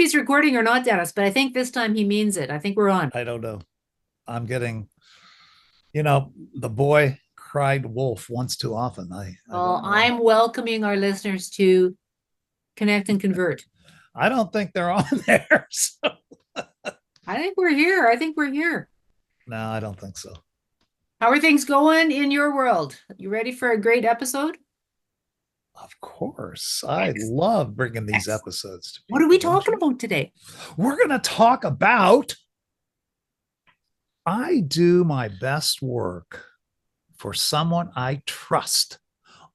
he's recording or not, Dennis, but I think this time he means it. I think we're on. I don't know. I'm getting, the boy cried wolf once too often. I Well, don't know. I'm welcoming our listeners to connect and convert. I don't think they're on there. So, I think we're here. I think we're here. no, I don't think so. How are things going in your world? You ready for a great episode? Of course. I Excellent. love bringing these Excellent. episodes to What are we people, don't talking you? about today? We're going to talk about I do my best work for someone I trust.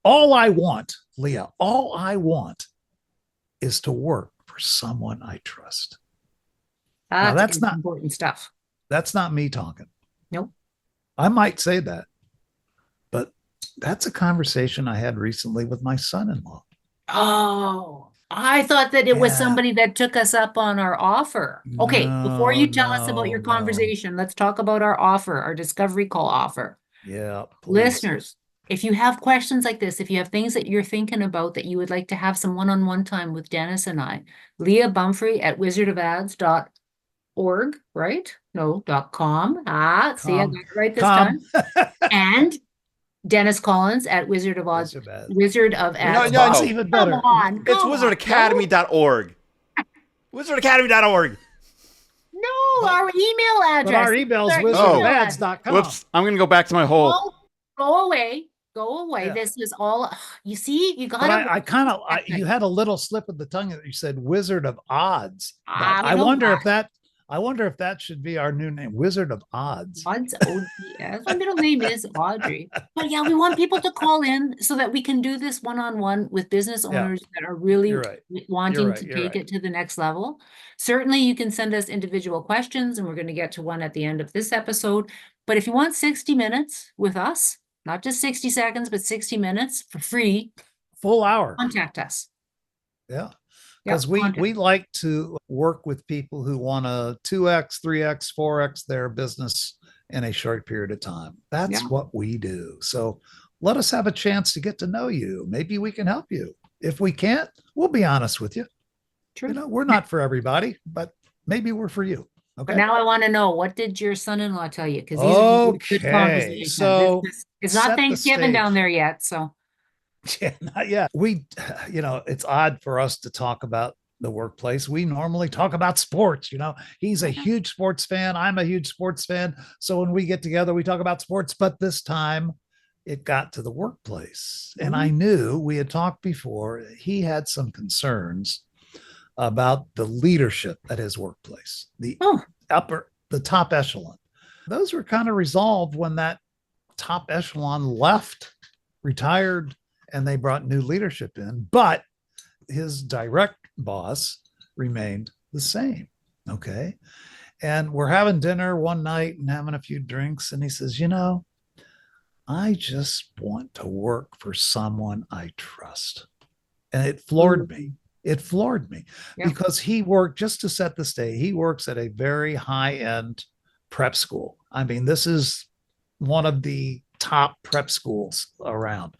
All I want, Leah, all I want is to work for someone I trust. Now That's important stuff. that's not me talking. Nope. I might say that, but that's a conversation I had recently with my son-in-law. Oh, I thought that it was Yeah. somebody that took us up on our offer. Okay, before No, you tell us about your no, no. conversation, let's talk about our offer, our discovery call offer. Yeah, please. Listeners, if you have questions like this, if you have things that you're thinking about that you would like to have some one-on-one time with Dennis and I, Leah Bumphrey at wizardofads.org, right? No, .com. See, I got Come, it right this come. time. And Dennis Collins at Those are bad. Wizard of No, Ads. no, That's no. even Come better. on, It's come on. wizardacademy.org. Wizardacademy.org. No, But, our email but address. our email's Our email address. wizardofads.com. Whoops. I'm going to go back to my whole. Oh, go away. Go away. Yeah. This is all, you see, you But gotta. I kind of, you had a little slip of the tongue that you said Wizard of Odds. But I don't know why. I wonder if that should be our new name, Wizard of Odds. Odds, ODS. My middle name is Audrey. But yeah, we want people to call in so that we can do this one-on-one with business Yeah, owners that are really you're right. wanting to You're take right. it to the next level. Certainly, you can send us individual questions, and we're going to get to one at the end of this episode. But if you want 60 minutes with us, not just 60 seconds, but 60 minutes for free, Full hour. contact us. Yeah. Yeah, Because we like to work with people who want to 2x, 3x, 4x their business in a short period of time. That's Yeah. what we do. So let us have a chance to get to know you. Maybe we can help you. If we can't, we'll be honest with you. True. We're not for everybody, but maybe we're for you. Okay. But now I want to know, what did your son-in-law tell you? Because these are good Okay. conversations. So It's not set the Thanksgiving down stage. there yet, so. Yeah, not yet. It's odd for us to talk about the workplace. We normally talk about sports. He's a huge sports fan. I'm a huge sports fan. So when we get together, we talk about sports. But this time it got to the workplace. And I knew we had talked before. He had some concerns about the leadership at his workplace, the top echelon. Those were kind of resolved when that top echelon left, retired, and they brought new leadership in, but his direct boss remained the same. Okay. And we're having dinner one night and having a few drinks. And he says, I just want to work for someone I trust. And it floored me. It floored me because he worked, just to set the stage, he works at a very high end prep school. I mean, this is one of the top prep schools around.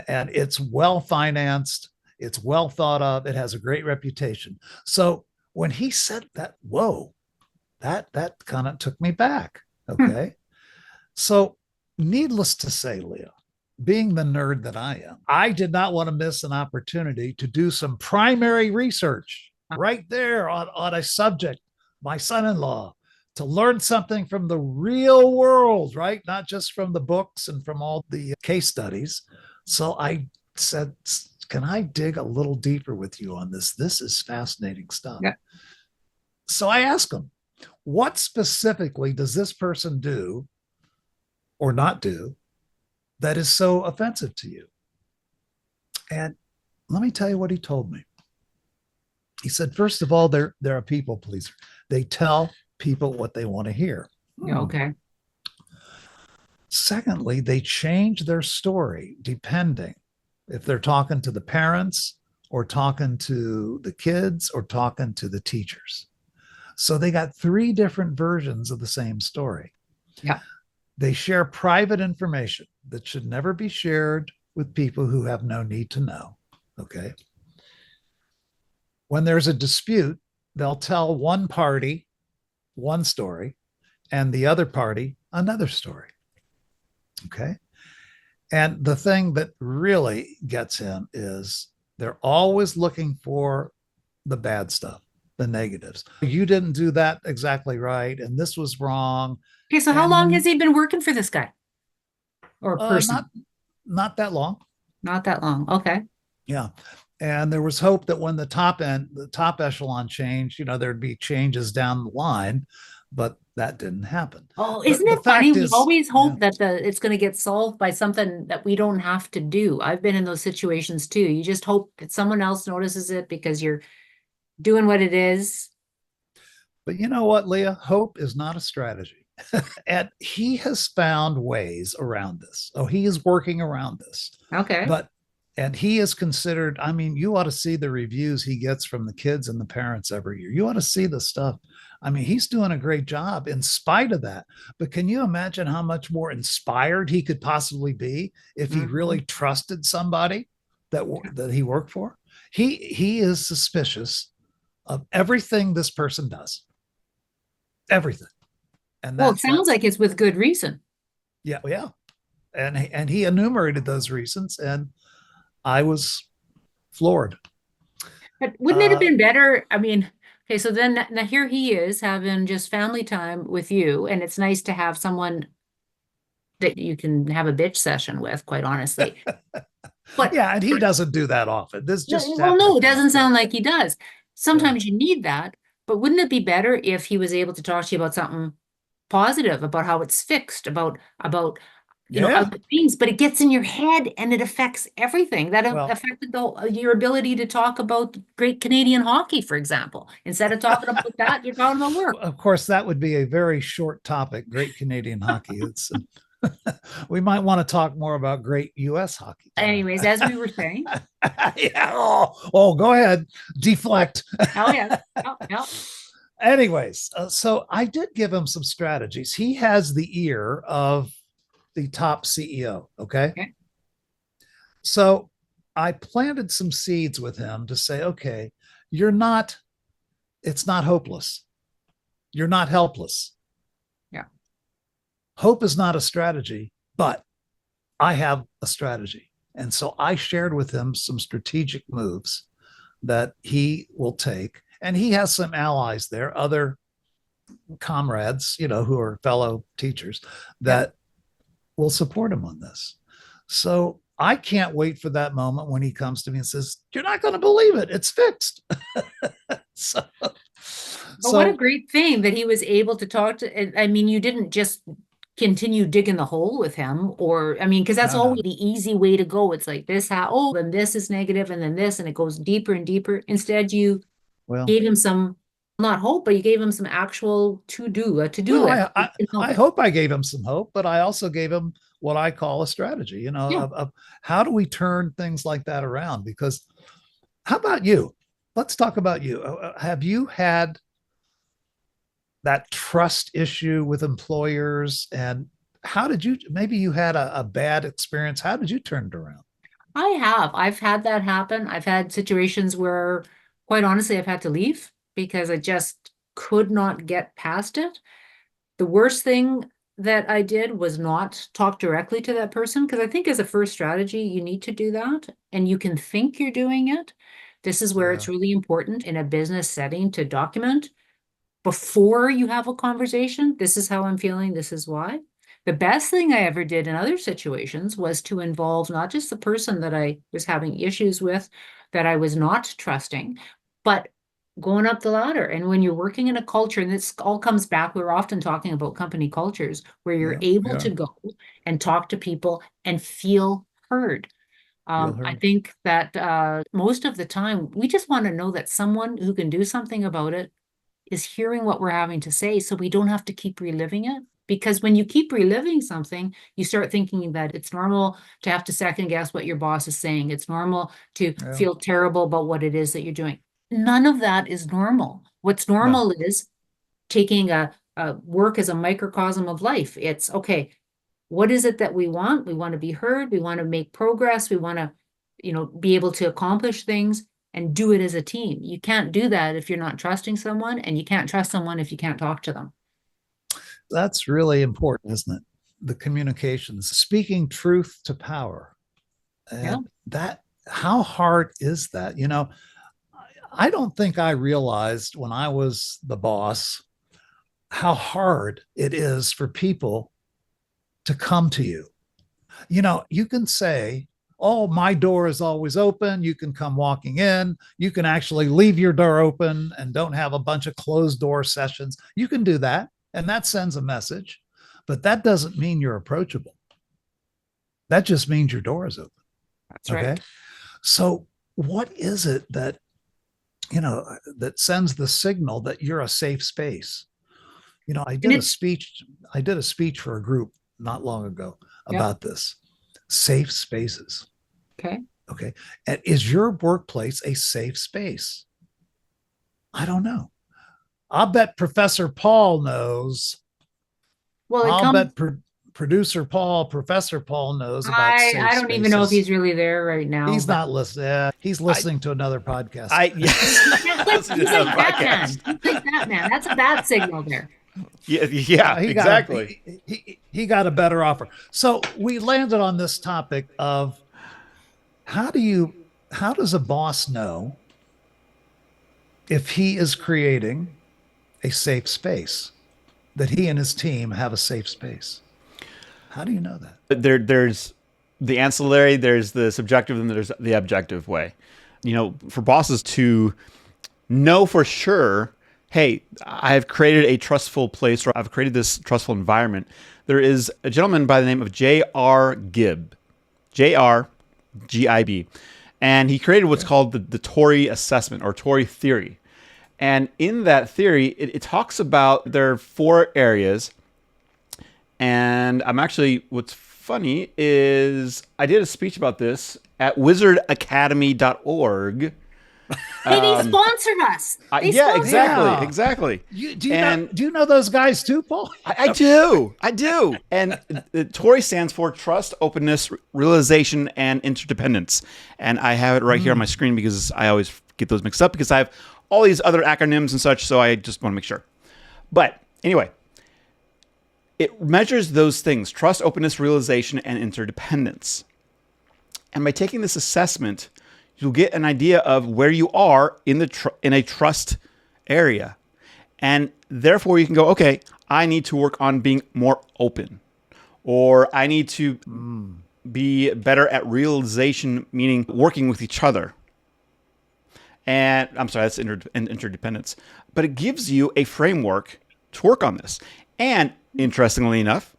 And it's well financed, it's well thought of, it has a great reputation. So when he said that, whoa, that kind of took me back. Okay. So needless to say, Leah, being the nerd that I am, I did not want to miss an opportunity to do some primary research right there on a subject, my son-in-law, to learn something from the real world, right? Not just from the books and from all the case studies. So I said, can I dig a little deeper with you on this? This is fascinating stuff. Yeah. So I asked him, what specifically does this person do or not do that is so offensive to you? And let me tell you what he told me. He said, first of all, they're a people pleaser. They tell people what they want to hear. Okay. Secondly, they change their story depending if they're talking to the parents or talking to the kids or talking to the teachers. So they got 3 different versions of the same story. Yeah. They share private information that should never be shared with people who have no need to know. Okay. When there's a dispute, they'll tell one party one story and the other party another story. Okay. And the thing that really gets him is they're always looking for the bad stuff, the negatives. You didn't do that exactly right, and this was wrong. Okay, so how And long has he been working for this guy? Or person? not that long. Not that long. Okay. Yeah. And there was hope that when the top echelon changed, there'd be changes down the line, but that didn't happen. Oh, The- isn't the it funny? fact We is- always yeah. hope that it's going to get solved by something that we don't have to do. I've been in those situations too. You just hope that someone else notices it because you're doing what it is. But you know what, Leah? Hope is not a strategy. And he has found ways around this. Oh, he is working around this. Okay. And he is considered, I mean, you ought to see the reviews he gets from the kids and the parents every year. You ought to see the stuff. I mean, he's doing a great job in spite of that. But can you imagine how much more inspired he could possibly be if he really trusted somebody that he worked for? He is suspicious of everything this person does. Everything. And Well, it sounds like it's with good reason. yeah. And he enumerated those reasons, and I was floored. But wouldn't it have been better? I mean, okay, so then now here he is having just family time with you, and it's nice to have someone that you can have a bitch session with, quite honestly. But Yeah, and he doesn't do that often. This just well, no, it happened. doesn't sound like he does. Sometimes you need that, but wouldn't it be better if he was able to talk to you about something positive, about how it's fixed, about Yeah. other things, but it gets in your head and it affects everything. That Well- affected your ability to talk about great Canadian hockey, for example. Instead of talking about that, you're talking about work. Of course, that would be a very short topic. Great Canadian hockey. It's we might want to talk more about great U.S. hockey. Anyways, as we were saying, Yeah. Oh, go ahead. Deflect. oh yeah, oh. Anyways, so I did give him some strategies. He has the ear of the top CEO. Okay. So I planted some seeds with him to say, okay, it's not hopeless. You're not helpless. Yeah. Hope is not a strategy, but I have a strategy. And so I shared with him some strategic moves that he will take. And he has some allies there, other comrades, who are fellow teachers that will support him on this. So I can't wait for that moment when he comes to me and says, "You're not going to believe it. It's fixed." So What a great thing that he was able to talk to. I mean, you didn't just continue digging the hole with him, because that's No. always the easy way to go. It's like this, then this is negative, and then this, and it goes deeper and deeper. Instead, you gave him some, not hope, but you gave him some actual to-do list. I hope I gave him some hope, but I also gave him what I call a strategy, of how do we turn things like that around? Because how about you? Let's talk about you. Have you had that trust issue with employers? And maybe you had a bad experience. How did you turn it around? I've had that happen. I've had situations where, quite honestly, I've had to leave because I just could not get past it. The worst thing that I did was not talk directly to that person, because I think as a first strategy, you need to do that, and you can think you're doing it. This is where it's really important in a business setting to document before you have a conversation. This is how I'm feeling. This is why. The best thing I ever did in other situations was to involve not just the person that I was having issues with, that I was not trusting, but going up the ladder. And when you're working in a culture, and this all comes back, we're often talking about company cultures, where you're able to go and talk to people and feel heard. I think that most of the time, we just want to know that someone who can do something about it is hearing what we're having to say, so we don't have to keep reliving it. Because when you keep reliving something, you start thinking that it's normal to have to second guess what your boss is saying. It's normal to feel terrible about what it is that you're doing. None of that is normal. What's normal is taking a work as a microcosm of life. It's okay. What is it that we want? We want to be heard. We want to make progress. We want to, be able to accomplish things. and do it as a team. You can't do that if you're not trusting someone, and you can't trust someone if you can't talk to them. That's really important, isn't it? The communications, speaking truth to power. Yeah. And that, how hard is that? You know, I don't think I realized when I was the boss how hard it is for people to come to you. You know, you can say, oh, my door is always open. You can come walking in. You can actually leave your door open and don't have a bunch of closed door sessions. You can do that. And that sends a message, but that doesn't mean you're approachable. That just means your door is open. That's right. So what is it that, you know, that sends the signal that you're a safe space? You know, I did a speech for a group not long ago about this. Safe spaces. Okay. And is your workplace a safe space? I don't know. I'll bet Professor Paul knows. Well, I'll bet Producer Paul, Professor Paul knows about safe I don't even know if he's really there right now. He's not listening. Yeah, he's listening to another podcast. He's like Batman. He's like Batman. That's a bad signal there. Yeah, exactly. He got a better offer. So we landed on this topic of how does a boss know if he is creating a safe space, that he and his team have a safe space? How do you know that? There's the ancillary, there's the subjective, and there's the objective way. You know, for bosses to know for sure, hey, I've created a trustful place, or I've created this trustful environment. There is a gentleman by the name of J.R. Gibb, J.R.G.I.B., and he created what's called the TORI Assessment, or TORI theory. And in that theory, it talks about there are 4 areas. And what's funny is I did a speech about this at wizardacademy.org. Hey, they sponsored us. Exactly. Do you know those guys too, Paul? I do. And the TORI stands for Trust, Openness, Realization, and Interdependence. And I have it right here on my screen because I always get those mixed up because I have all these other acronyms and such. So I just want to make sure. But anyway, it measures those things: trust, openness, realization, and interdependence. And by taking this assessment, you'll get an idea of where you are in a trust area. And therefore you can go, okay, I need to work on being more open, or I need to be better at realization, meaning working with each other. And I'm sorry, that's interdependence. But it gives you a framework to work on this. And interestingly enough,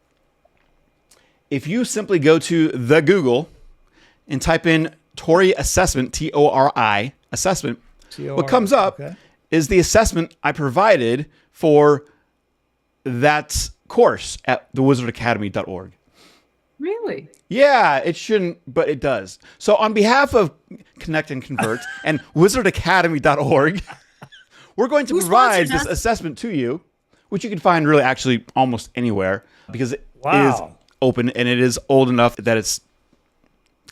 if you simply go to the Google and type in TORI Assessment, TORI Assessment, what comes up is the assessment I provided for that course at thewizardacademy.org. Really? Yeah, it shouldn't, but it does. So on behalf of Connect and Convert and wizardacademy.org, we're going to provide this assessment to you, which you can find really actually almost anywhere because it is open and it is old enough that it's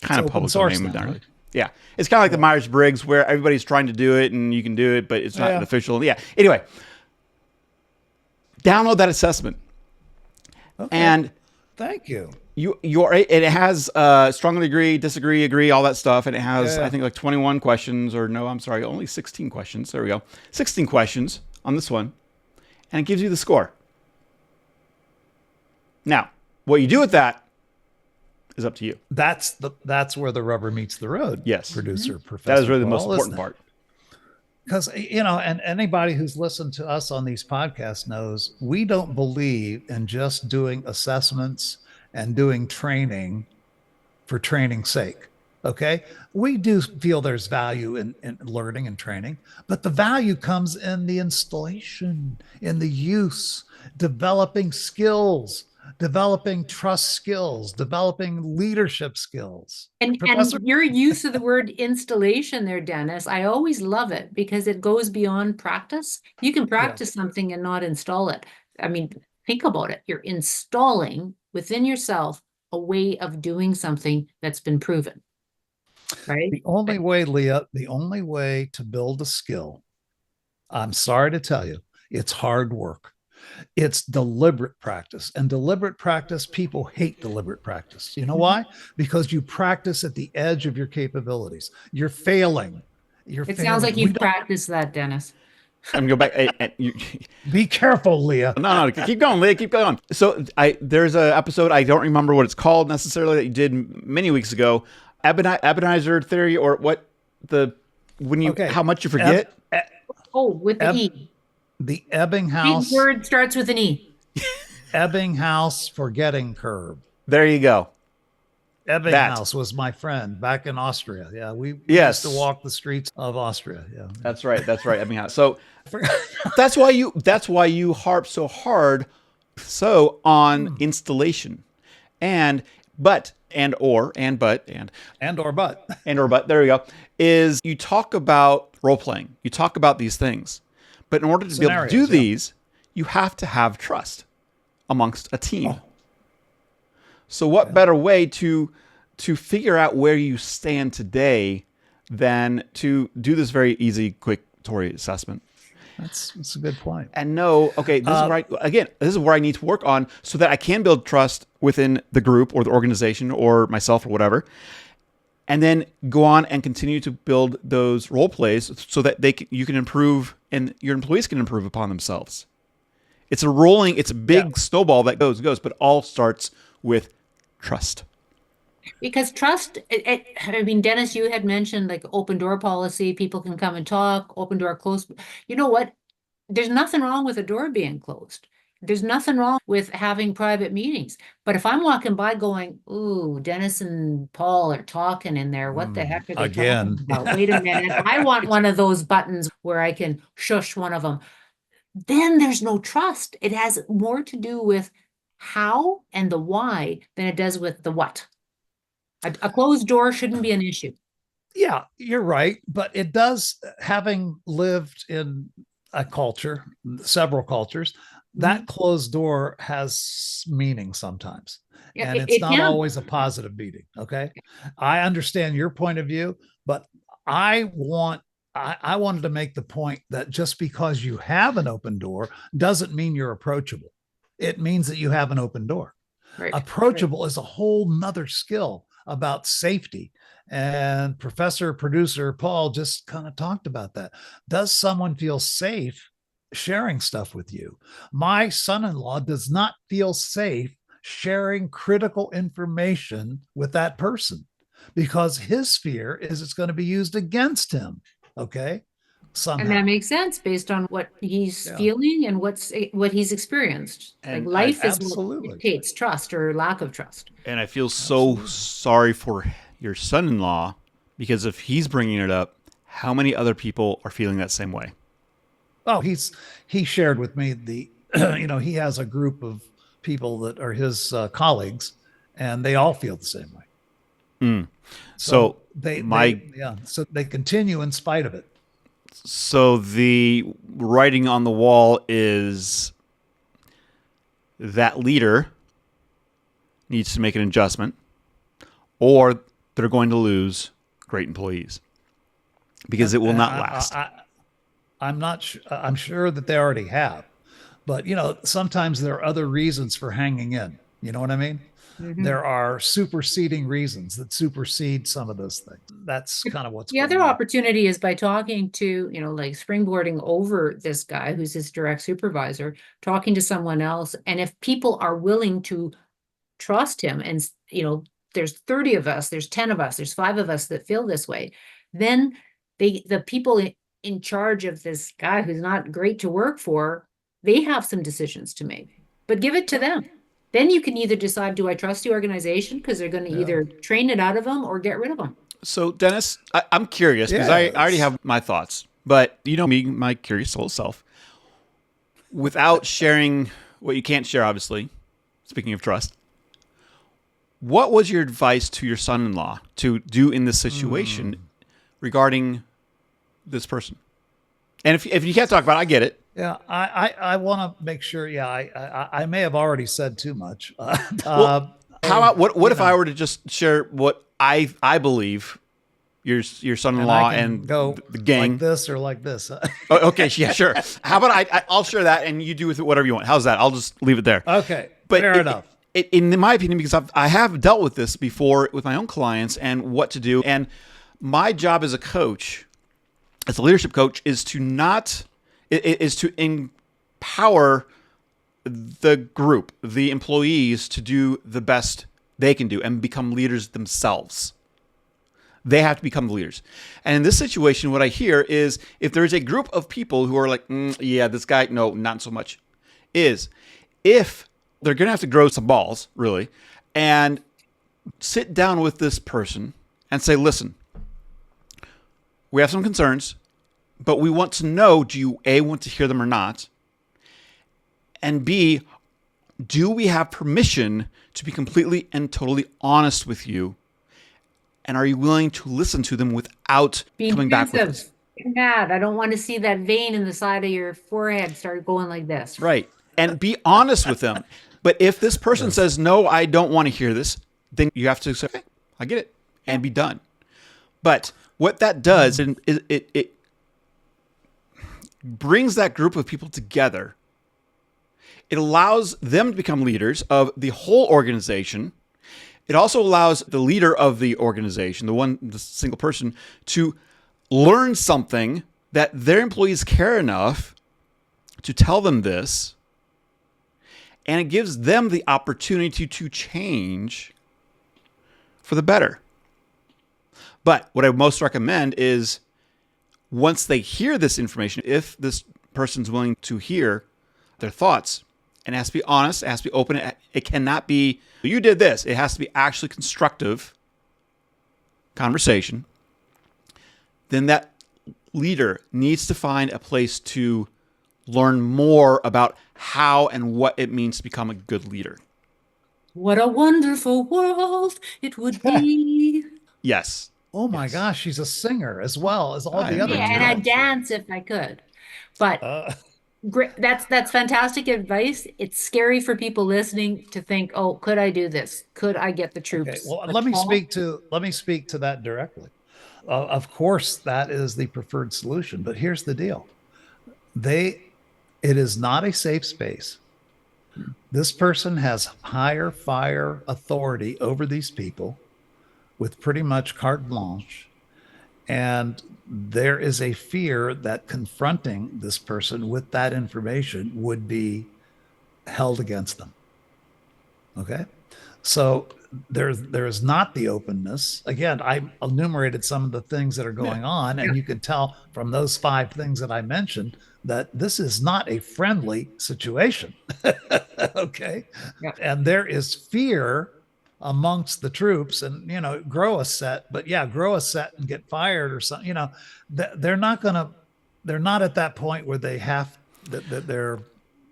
kind of public domain. Right? Yeah. It's kind of like the Myers-Briggs where everybody's trying to do it and you can do it, but it's not official. Yeah. Anyway, download that assessment. Okay. And thank you. It has strongly agree, disagree, agree, all that stuff. And it has, I think, like 21 questions, or no, I'm sorry, only 16 questions. There we go. 16 questions on this one. And it gives you the score. Now, what you do with that is up to you. That's where the rubber meets the road. Yes. Producer, Professor. That is really the Paul, most important part. Because, you know, and anybody who's listened to us on these podcasts knows we don't believe in just doing assessments and doing training for training's sake. Okay. We do feel there's value in learning and training, but the value comes in the installation, in the use, developing skills, developing trust skills, developing leadership skills. And your use of the word installation there, Dennis, I always love it because it goes beyond practice. You can practice something and not install it. I mean, think about it. You're installing within yourself a way of doing something that's been proven. right? The only way, Leah, the only way to build a skill, I'm sorry to tell you, it's hard work. It's deliberate practice. And deliberate practice, people hate deliberate practice. You know why? Because you practice at the edge of your capabilities. You're failing. You're It sounds like failing. We you've don't practiced that, Dennis. I'm gonna go back. be careful, Leah. No, keep going, Leah. Keep going. So there's an episode, I don't remember what it's called necessarily, that you did many weeks ago. Ebenezer theory, or what how much you forget. Oh, with the E. The Big Ebbinghaus word starts with an E. Ebbinghaus forgetting curve. There you go. Ebbinghaus was my friend back in Austria. Yeah, we Yes. used to walk the streets of Austria. Yeah, That's right. Ebbinghaus. So that's why you harp so hard on installation and but. There we go, is you talk about role playing. You talk about these things. But in order to be able to do these, you have to have trust amongst a team. Oh. So what better way to figure out where you stand today than to do this very easy, quick TORI assessment? That's a good point. And know, okay, this is where I need to work on so that I can build trust within the group or the organization or myself or whatever. And then go on and continue to build those role plays so that you can improve and your employees can improve upon themselves. It's a big snowball that goes, but all starts with trust. Because trust, I mean, Dennis, you had mentioned like open door policy, people can come and talk, open door, closed. You know what? There's nothing wrong with a door being closed. There's nothing wrong with having private meetings. But if I'm walking by going, ooh, Dennis and Paul are talking in there. What the heck are they Again. talking about? Wait a minute. I want one of those buttons where I can shush one of them. Then there's no trust. It has more to do with how and the why than it does with the what. A closed door shouldn't be an issue. Yeah, you're right. But it does, having lived in a culture, several cultures, that closed door has meaning sometimes. Yeah, And it's not always a positive meaning. Okay. I understand your point of view, but I wanted to make the point that just because you have an open door doesn't mean you're approachable. It means that you have an open door. Right. Approachable is a whole nother skill about safety. And producer Paul just kind of talked about that. Does someone feel safe sharing stuff with you? My son-in-law does not feel safe sharing critical information with that person because his fear is it's going to be used against him. Okay. Somehow. And that makes sense based on what he's feeling and what he's experienced. And like life is absolutely what dictates trust or lack of trust. And I feel so sorry for your son-in-law, because if he's bringing it up, how many other people are feeling that same way? Oh, he shared with me he has a group of people that are his colleagues, and they all feel the same way. So they continue in spite of it. So the writing on the wall is that leader needs to make an adjustment, or they're going to lose great employees because it will not last. I'm not sure. I'm sure that they already have, but sometimes there are other reasons for hanging in. You know what I mean? Mm-hmm. There are superseding reasons that supersede some of those things. That's kind of what's the other opportunity is by talking to, like springboarding over this guy who's his direct supervisor, talking to someone else. And if people are willing to trust him and, there's 30 of us, there's 10 of us, there's 5 of us that feel this way, then the people in charge of this guy who's not great to work for, they have some decisions to make, but give it to them. Then you can either decide, do I trust the organization? Because they're going to either train it out of them or get rid of them. So Dennis, I'm curious because I already have my thoughts, but me, my curious soul self, without sharing what you can't share, obviously, speaking of trust, what was your advice to your son-in-law to do in this situation regarding this person? And if you can't talk about it, I get it. Yeah, I want to make sure. Yeah, I may have already said too much. How about what if I were to just share what I believe your son-in-law I can and go the gang. like this or like this. Oh, okay, yeah, sure. How about I'll share that and you do with it whatever you want. How's that? I'll just leave it there. Okay, But fair enough. In my opinion, because I have dealt with this before with my own clients and what to do, and my job as a coach, as a leadership coach, is to empower the group, the employees, to do the best they can do and become leaders themselves. They have to become the leaders. And in this situation, what I hear is if there's a group of people who are like, yeah, this guy, no, not so much, is if they're going to have to grow some balls, really, and sit down with this person and say, listen, we have some concerns, but we want to know, do you A, want to hear them or not? And B, do we have permission to be completely and totally honest with you? And are you willing to listen to them without coming back with us? Mad. I don't want to see that vein in the side of your forehead start going like this. Right. And be honest with them. But if this person says, no, I don't want to hear this, then you have to say, okay, I get it, and be done. But what that does, is it brings that group of people together. It allows them to become leaders of the whole organization. It also allows the leader of the organization, the single person, to learn something that their employees care enough to tell them this. And it gives them the opportunity to change for the better. But what I most recommend is once they hear this information, if this person's willing to hear their thoughts, and it has to be honest, it has to be open, it cannot be, you did this. It has to be actually constructive conversation. Then that leader needs to find a place to learn more about how and what it means to become a good leader. What a wonderful world it would be. Yes. Oh my gosh, she's a singer as well as all the other Yeah, two. and I'd dance if I could. But great, that's fantastic advice. It's scary for people listening to think, "Oh, could I do this? Could I get the troops?" Okay, well, But let me Paul- speak to that directly. Of course, that is the preferred solution, but here's the deal: it is not a safe space. This person has higher fire authority over these people with pretty much carte blanche. And there is a fear that confronting this person with that information would be held against them. Okay. So there's not the openness. Again, I enumerated some of the things that are going on, and you can tell from those 5 things that I mentioned that this is not a friendly situation. Okay. Yeah. And there is fear amongst the troops, and grow a set, but grow a set and get fired or something. They're not at that point where they have that they're.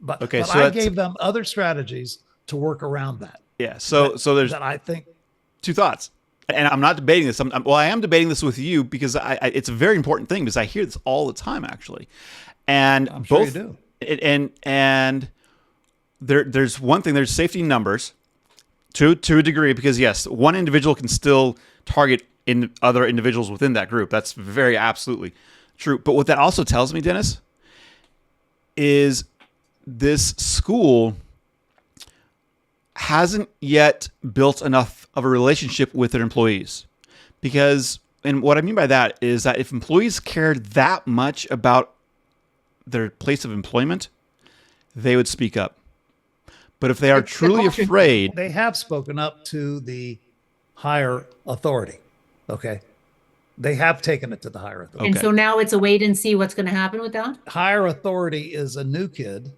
But Okay, but so I gave them other strategies to work around that. Yeah. So there's that I think 2 thoughts, and I'm not debating this. I am debating this with you because it's a very important thing because I hear this all the time actually, and I'm sure you do. And there's one thing. There's safety in numbers. To a degree, because yes, one individual can still target in other individuals within that group. That's very absolutely true. But what that also tells me, Dennis, is this school hasn't yet built enough of a relationship with their employees. Because, and what I mean by that is that if employees cared that much about their place of employment, they would speak up. But if they are truly afraid, they have spoken up to the higher authority. Okay. They have taken it to the higher authority. And Okay. so now it's a wait and see what's going to happen with that. Higher authority is a new kid,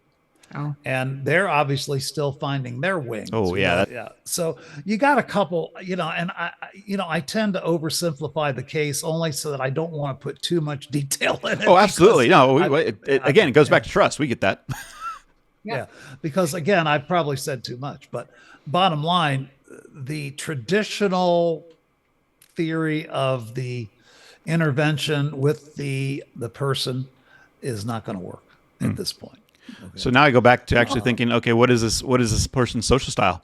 Oh, and they're obviously still finding their wings. Oh, yeah. Yeah. So you got a couple, and I tend to oversimplify the case only so that I don't want to put too much detail in it. oh, absolutely. No, because again, it goes back to trust. We get that. Yeah, because again, I've probably said too much, but bottom line, the traditional theory of the intervention with the person is not going to work at this point. Okay. So now I go back to actually thinking, okay, what is this person's social style?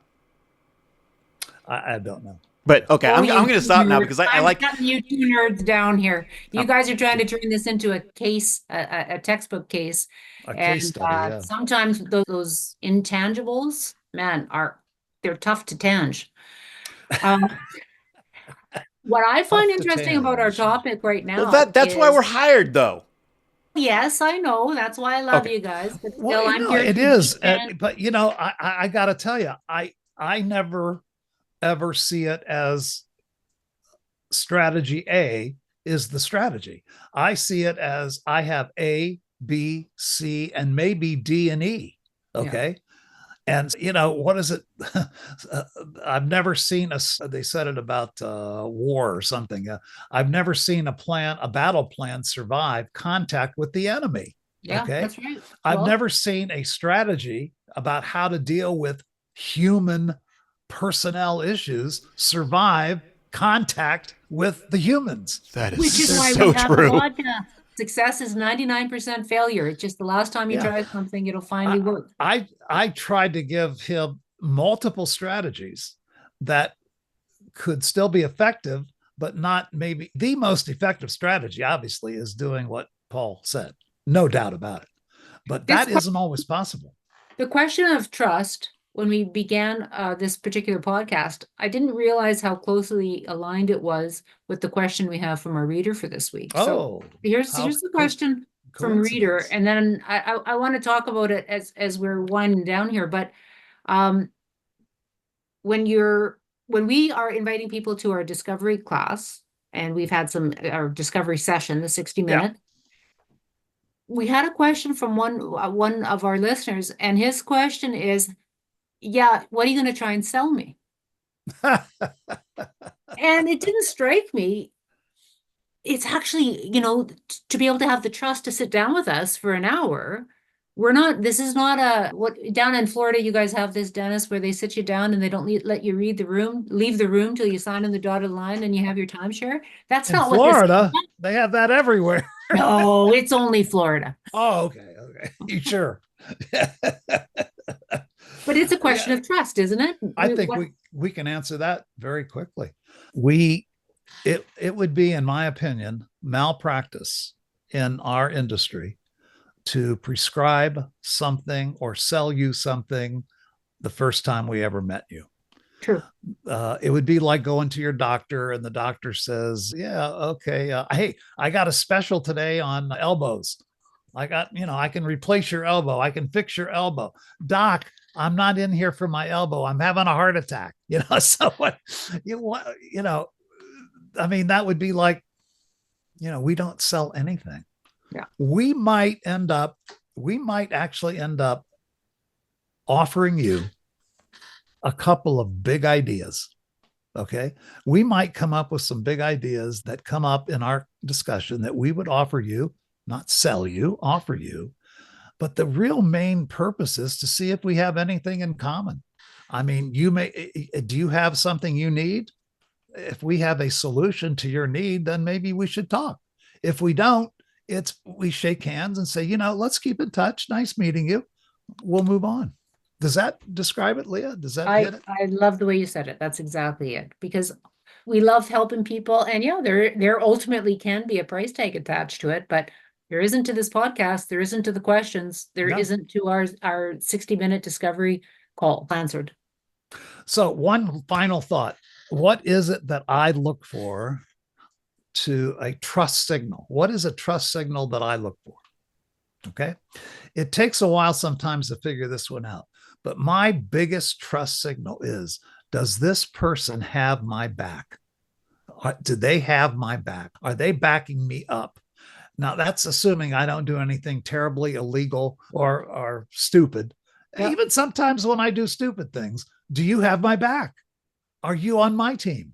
I don't know. But okay, Oh, I'm you going to stop now nerds. because I I'm like. cutting you two nerds down here. You Oh, guys are trying to turn this into a case, a textbook case. A And case study, yeah. sometimes those intangibles, man, they're tough to tange. Um, what I find Tough to interesting about our tange. topic right well, now that's why we're is, hired, though. yes, I know, that's why I love Okay. you guys, but Well, still, I'm here it to is, defend. but I got to tell you, I never ever see it as strategy A is the strategy. I see it as I have A, B, C, and maybe D and E. Yeah. Okay. And what is it? I've never seen they said it about war or something. I've never seen a battle plan survive contact with the enemy. Yeah, Okay. that's right. I've Well, never seen a strategy about how to deal with human personnel issues survive contact with the humans. That is which is why so we have the true. podcast. Success is 99% failure. It's just the last time you Yeah. try something, it'll finally work. I tried to give him multiple strategies that could still be effective, but not maybe the most effective strategy, obviously, is doing what Paul said. No doubt about it. But This that isn't always possible. The question of trust, when we began this particular podcast, I didn't realize how closely aligned it was with the question we have from our reader for this week. So Oh, here's the question from reader, coincidence. and then I want to talk about it as we're winding down here. But when we are inviting people to our discovery class, and we've had our discovery session, the 60-minute. We had a question from one of our listeners, and his question is, yeah, what are you going to try and sell me? And it didn't strike me. It's actually, to be able to have the trust to sit down with us for an hour. This is not what down in Florida, you guys have this, Dennis, where they sit you down and they don't let you leave the room till you sign on the dotted line and you have your timeshare. That's In not what this is. Florida, they have that everywhere. No, it's only Florida. Oh, okay. You sure? But it's a question of trust, isn't it? I think we can answer that very quickly. It would be, in my opinion, malpractice in our industry to prescribe something or sell you something the first time we ever met you. True. It would be like going to your doctor and the doctor says, yeah, okay. Hey, I got a special today on elbows. I can replace your elbow. I can fix your elbow. Doc, I'm not in here for my elbow. I'm having a heart attack. So what, I mean, that would be like, we don't sell anything. Yeah. We might actually end up offering you a couple of big ideas. Okay. We might come up with some big ideas that come up in our discussion that we would offer you, not sell you, offer you. But the real main purpose is to see if we have anything in common. I mean, do you have something you need? If we have a solution to your need, then maybe we should talk. If we don't, we shake hands and say, let's keep in touch. Nice meeting you. We'll move on. Does that describe it, Leah? Does that hit it? I love the way you said it. That's exactly it. Because we love helping people, and there ultimately can be a price tag attached to it, but there isn't to this podcast. There isn't to the questions. There isn't to our 60-minute discovery call answered. So one final thought. What is it that I look for to a trust signal? What is a trust signal that I look for? Okay. It takes a while sometimes to figure this one out, but my biggest trust signal is, does this person have my back? Do they have my back? Are they backing me up? Now, that's assuming I don't do anything terribly illegal or stupid. Yep. Even sometimes when I do stupid things, do you have my back? Are you on my team?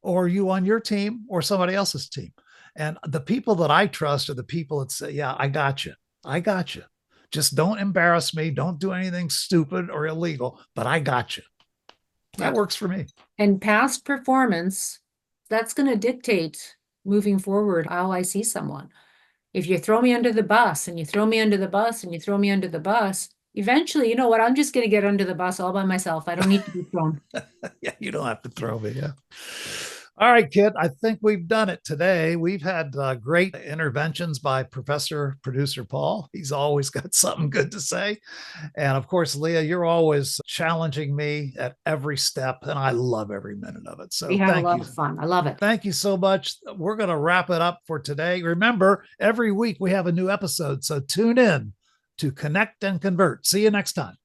Or are you on your team or somebody else's team? And the people that I trust are the people that say, yeah, I got you. I got you. Just don't embarrass me. Don't do anything stupid or illegal, but I got you. That works for me. And past performance, that's going to dictate moving forward how I see someone. If you throw me under the bus and you throw me under the bus and you throw me under the bus, Eventually, you know what? I'm just going to get under the bus all by myself. I don't need to be thrown. Yeah, you don't have to throw me. Yeah. All right, Kit. I think we've done it today. We've had great interventions by Professor Producer Paul. He's always got something good to say. And of course, Leah, you're always challenging me at every step, and I love every minute of it. So We have a thank lot you. of fun. I love it. Thank you so much. We're going to wrap it up for today. Remember, every week we have a new episode. So tune in to Connect and Convert. See you next time.